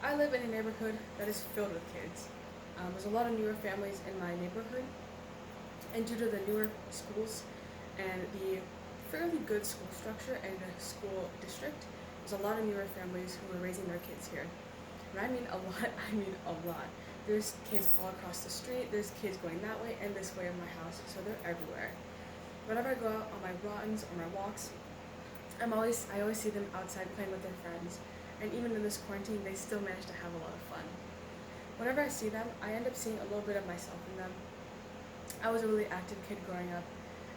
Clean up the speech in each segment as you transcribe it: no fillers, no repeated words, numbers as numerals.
I live in a neighborhood that is filled with kids. There's a lot of newer families in my neighborhood, and due to the newer schools and the fairly good school structure and the school district, there's a lot of newer families who are raising their kids here. When I mean a lot, I mean a lot. There's kids all across the street, there's kids going that way and this way of my house, so they're everywhere. Whenever I go out on my runs or my walks, I always see them outside playing with their friends, and even in this quarantine, they still manage to have a lot of fun. Whenever I see them, I end up seeing a little bit of myself in them. I was a really active kid growing up,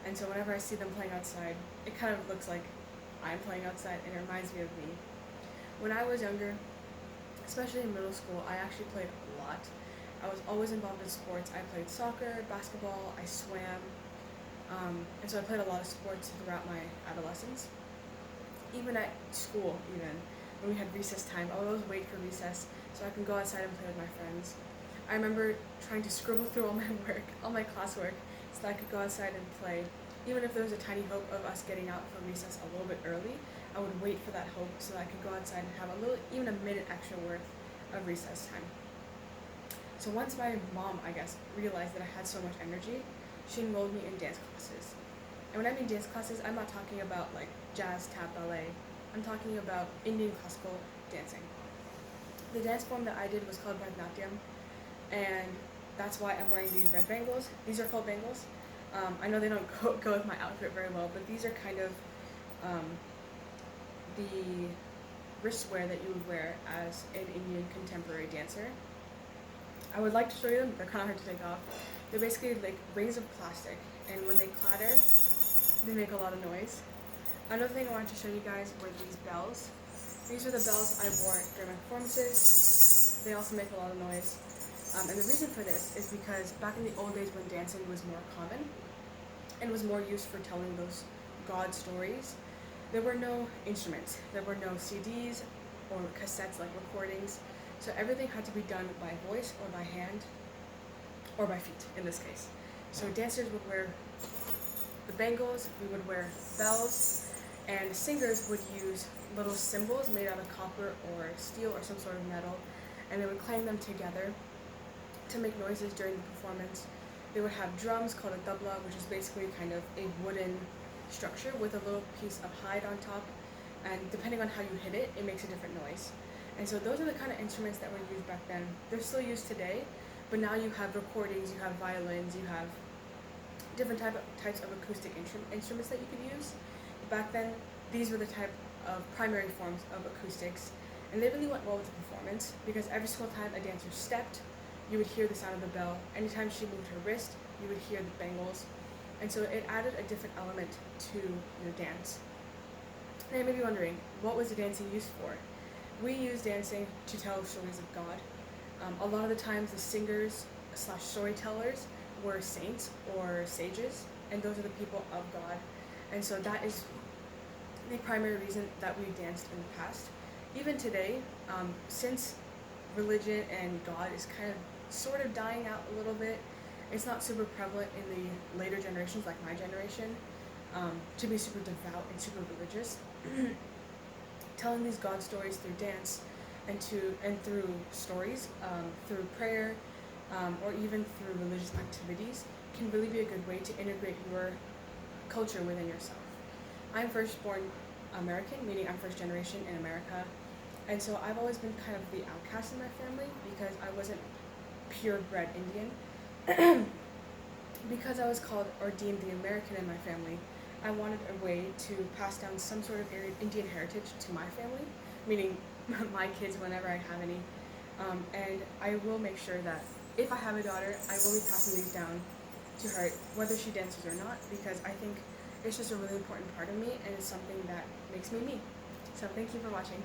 and so whenever I see them playing outside, it kind of looks like I'm playing outside, and it reminds me of me. When I was younger, especially in middle school, I actually played a lot. I was always involved in sports. I played soccer, basketball, I swam, and so I played a lot of sports throughout my adolescence. Even at school, even when we had recess time, I would always wait for recess so I can go outside and play with my friends. I remember trying to scribble through all my work, all my classwork, so that I could go outside and play. Even if there was a tiny hope of us getting out for recess a little bit early, I would wait for that hope so that I could go outside and have a little, even a minute extra worth of recess time. So once my mom, I guess, realized that I had so much energy, she enrolled me in dance classes. And when I mean dance classes, I'm not talking about like jazz, tap, ballet. I'm talking about Indian classical dancing. The dance form that I did was called Bharatanatyam, and that's why I'm wearing these red bangles. These are called bangles. I know they don't go with my outfit very well, but these are kind of um, the wristwear that you would wear as an Indian contemporary dancer. I would like to show you them, but they're kind of hard to take off. They're basically like rings of plastic, and when they clatter, they make a lot of noise. Another thing I wanted to show you guys were these bells. These are the bells I wore during my performances. They also make a lot of noise. And the reason for this is because back in the old days when dancing was more common and was more used for telling those God stories, there were no instruments. There were no CDs or cassettes like recordings. So everything had to be done by voice or by hand or by feet in this case. So dancers would wear the bangles, we would wear bells, and singers would use little cymbals made out of copper or steel or some sort of metal, and they would clang them together to make noises during the performance. They would have drums called a tabla, which is basically kind of a wooden structure with a little piece of hide on top, and depending on how you hit it, it makes a different noise. And so those are the kind of instruments that were used back then. They're still used today, but now you have recordings, you have violins, you have different types of acoustic instruments that you could use. Back then, these were the type of primary forms of acoustics, and they really went well with the performance because every single time a dancer stepped, you would hear the sound of the bell. Anytime she moved her wrist, you would hear the bangles, and so it added a different element to your dance. Now you may be wondering, what was the dancing used for? We use dancing to tell stories of God. A lot of the times the singers slash storytellers were saints or sages, and those are the people of God. And so that is the primary reason that we danced in the past. Even today, since religion and God is kind of sort of dying out a little bit, it's not super prevalent in the later generations like my generation to be super devout and super religious. Telling these God stories through dance and through stories, through prayer, or even through religious activities can really be a good way to integrate your culture within yourself. I'm first born American, meaning I'm first generation in America, and so I've always been kind of the outcast in my family because I wasn't purebred Indian. Because I was called or deemed the American in my family, I wanted a way to pass down some sort of Indian heritage to my family, meaning my kids whenever I have any. And I will make sure that if I have a daughter, I will be passing these down to her, whether she dances or not, because I think it's just a really important part of me and it's something that makes me me. So thank you for watching.